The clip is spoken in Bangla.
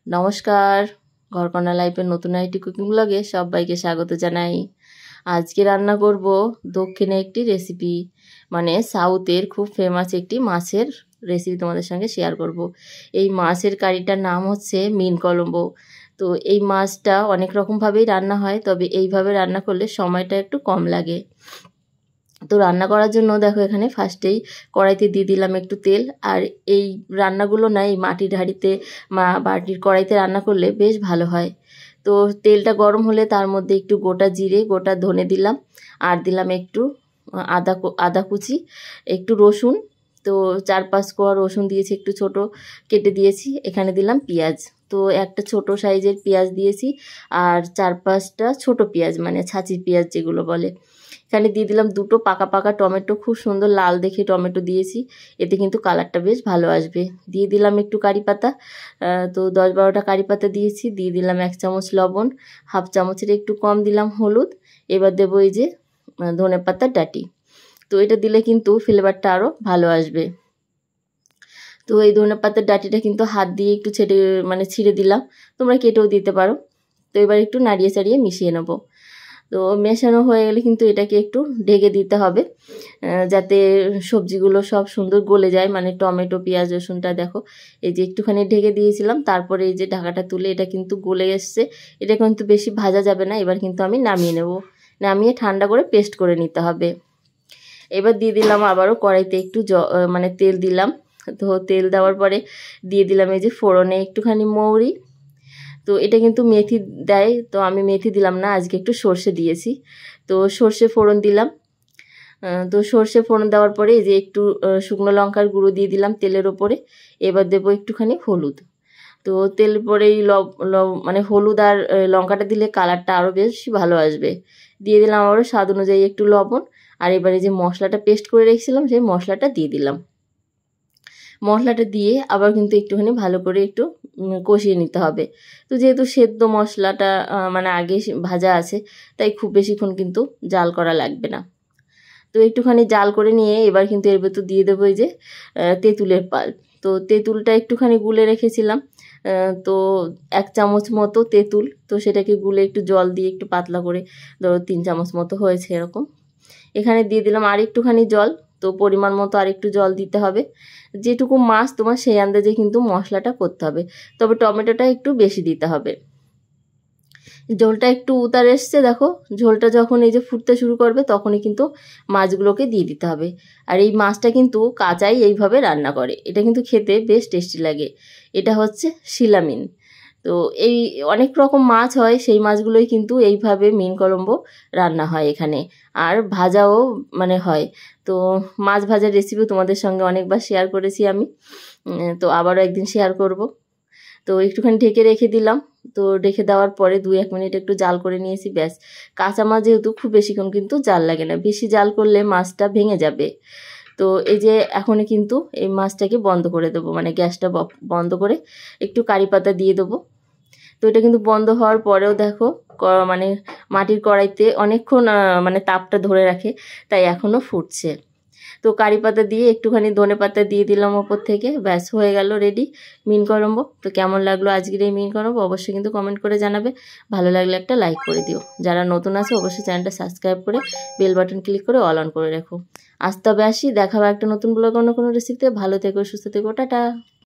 নমস্কার, ঘরকন্যা লাইফের নতুন একটি কুকিং ব্লগে সবাইকে স্বাগত জানাই। আজকে রান্না করব দক্ষিণে একটি রেসিপি, মানে সাউথের খুব ফেমাস একটি মাছের রেসিপি তোমাদের সঙ্গে শেয়ার করব। এই মাছের কারিটার নাম হচ্ছে মিন কলম্বো। তো এই মাছটা অনেক রকমভাবেই রান্না হয়, তবে এইভাবে রান্না করলে সময়টা একটু কম লাগে। তো রান্না করার জন্য দেখো এখানে ফার্স্টেই কড়াইতে দিয়ে দিলাম একটু তেল। আর এই রান্নাগুলো না এই মাটির হাঁড়িতে বাটির কড়াইতে রান্না করলে বেশ ভালো হয়। তো তেলটা গরম হলে তার মধ্যে একটু গোটা জিরে, গোটা ধনে দিলাম, আর দিলাম একটু আদা কুচি, একটু রসুন। তো 4-5 কোয়া রসুন দিয়েছি, একটু ছোট কেটে দিয়েছি। এখানে দিলাম পেঁয়াজ, তো একটা ছোট সাইজের পেঁয়াজ দিয়েছি, আর 4-5টা ছোট পেঁয়াজ, মানে ছাঁচি পেঁয়াজ যেগুলো বলে। এখানে দিয়ে দিলাম দুটো পাকা পাকা টমেটো, খুব সুন্দর লাল দেখে টমেটো দিয়েছি, এতে কিন্তু কালারটা বেশ ভালো আসবে। দিয়ে দিলাম একটু কারি পাতা, তো 10-12টা কারি পাতা দিয়েছি। দিয়ে দিলাম 1 চামচ লবণ, হাফ চামচের একটু কম দিলাম হলুদ। এবার দেবো এই যে ধনে পাতার ডাঁটি, তো এটা দিলে কিন্তু ফ্লেভারটা আরও ভালো আসবে। তো এই ধনে পাতার ডাঁটিটা কিন্তু হাত দিয়ে একটু ছিঁড়ে দিলাম, তোমরা কেটেও দিতে পারো। তো এবার একটু নাড়িয়ে চাড়িয়ে মিশিয়ে নেবো। তো মেশানো হয়ে গেলে কিন্তু এটাকে একটু ঢেকে দিতে হবে, যাতে সবজিগুলো সব সুন্দর গলে যায়, মানে টমেটো পেঁয়াজ রসুনটা দেখো এই যে একটুখানি ঢেকে দিয়েছিলাম, তারপরে এই যে ঢাকাটা তুলে এটা কিন্তু গলে এসছে। এটা কিন্তু বেশি ভাজা যাবে না। এবার কিন্তু আমি নামিয়ে নেব, নামিয়ে ঠান্ডা করে পেস্ট করে নিতে হবে। এবার দিয়ে দিলাম আবারও কড়াইতে একটু তেল দিলাম। তো তেল দেওয়ার পরে দিয়ে দিলাম এই যে ফোড়নে একটুখানি মৌরি। তো এটা কিন্তু মেথি দেয়, তো আমি মেথি দিলাম না, আজকে একটু সর্ষে দিয়েছি। তো সর্ষে ফোড়ন দিলাম। তো সর্ষে ফোড়ন দেওয়ার পরে এই যে একটু শুকনো লঙ্কার গুঁড়ো দিয়ে দিলাম তেলের ওপরে। এবার দেবো একটুখানি হলুদ। তো তেল পরেই হলুদ আর লঙ্কাটা দিলে কালারটা আরও বেশি ভালো আসবে। দিয়ে দিলাম আবারও স্বাদ অনুযায়ী একটু লবণ। আর এবারে যে মশলাটা পেস্ট করে রেখেছিলাম সেই মশলাটা দিয়ে দিলাম। মশলাটা দিয়ে আবার কিন্তু একটুখানি ভালো করে একটু কষিয়ে নিতে হবে। তো যেহেতু সেদ্ধ মশলাটা আগে ভাজা আছে, তাই খুব বেশিক্ষণ কিন্তু জাল করা লাগবে না। তো একটুখানি জাল করে নিয়ে এবার কিন্তু এর ভেতর দিয়ে দেবো এই যে তেঁতুলের পাল্প। তো তেঁতুলটা একটুখানি গুলে রেখেছিলাম, তো 1 চামচ মতো তেঁতুল, তো সেটাকে গুলে একটু জল দিয়ে একটু পাতলা করে ধরো 3 চামচ মতো হয়েছে এরকম। এখানে দিয়ে দিলাম আর একটুখানি জল, তো পরিমাণ মতো আর একটু জল দিতে হবে। যেটুকু মাছ তোমার সেই আন্দাজে কিন্তু মশলাটা করতে হবে, তবে টমেটোটা একটু বেশি দিতে হবে। ঝোলটা একটু উতার এসছে দেখো, ঝোলটা যখন এই যে ফুটতে শুরু করবে তখনই কিন্তু মাছগুলোকে দিয়ে দিতে হবে। আর এই মাছটা কিন্তু কাঁচাই এইভাবে রান্না করে, এটা কিন্তু খেতে বেশ টেস্টি লাগে। এটা হচ্ছে শিলামিন। তো এই অনেক রকম মাছ হয়, সেই মাছগুলোই কিন্তু এইভাবে মিন কলম্বো রান্না হয় এখানে, আর ভাজাও হয়। তো মাছ ভাজার রেসিপি তোমাদের সঙ্গে অনেকবার শেয়ার করেছি আমি, তো আবারও একদিন শেয়ার করব। তো একটুখানি ঢেকে রেখে দিলাম। তো রেখে দেওয়ার পরে 2-1 মিনিট একটু জাল করে নিয়েছি, ব্যাস। কাঁচা মাছ যেহেতু খুব বেশিক্ষণ কিন্তু জাল লাগে না, বেশি জাল করলে মাছটা ভেঙে যাবে। তো এই যে এখনই কিন্তু এই মাছটাকে বন্ধ করে দেবো, মানে গ্যাসটা বন্ধ করে একটু কারি পাতা দিয়ে দেবো। তো এটা কিন্তু বন্ধ হওয়ার পরেও দেখো মাটির কড়াইতে অনেকক্ষণ তাপটা ধরে রাখে, তাই এখনও ফুটছে। তো কারি পাতা দিয়ে একটুখানি ধনে পাতা দিয়ে দিলাম ওপর থেকে, ব্যাস হয়ে গেল রেডি মিন কলম্বো। তো কেমন লাগলো আজকের এই মিন কলম্বো অবশ্যই কিন্তু কমেন্ট করে জানাবে। ভালো লাগলে একটা লাইক করে দিও। যারা নতুন আছে অবশ্যই চ্যানেলটা সাবস্ক্রাইব করে বেল বাটন ক্লিক করে অল অন করে রাখো। আজ তবে আসি, দেখা হবে একটা নতুন ব্লগ অন্য কোনো রেসিপিতে। ভালো থেকো, সুস্থ থেকো, টাটা।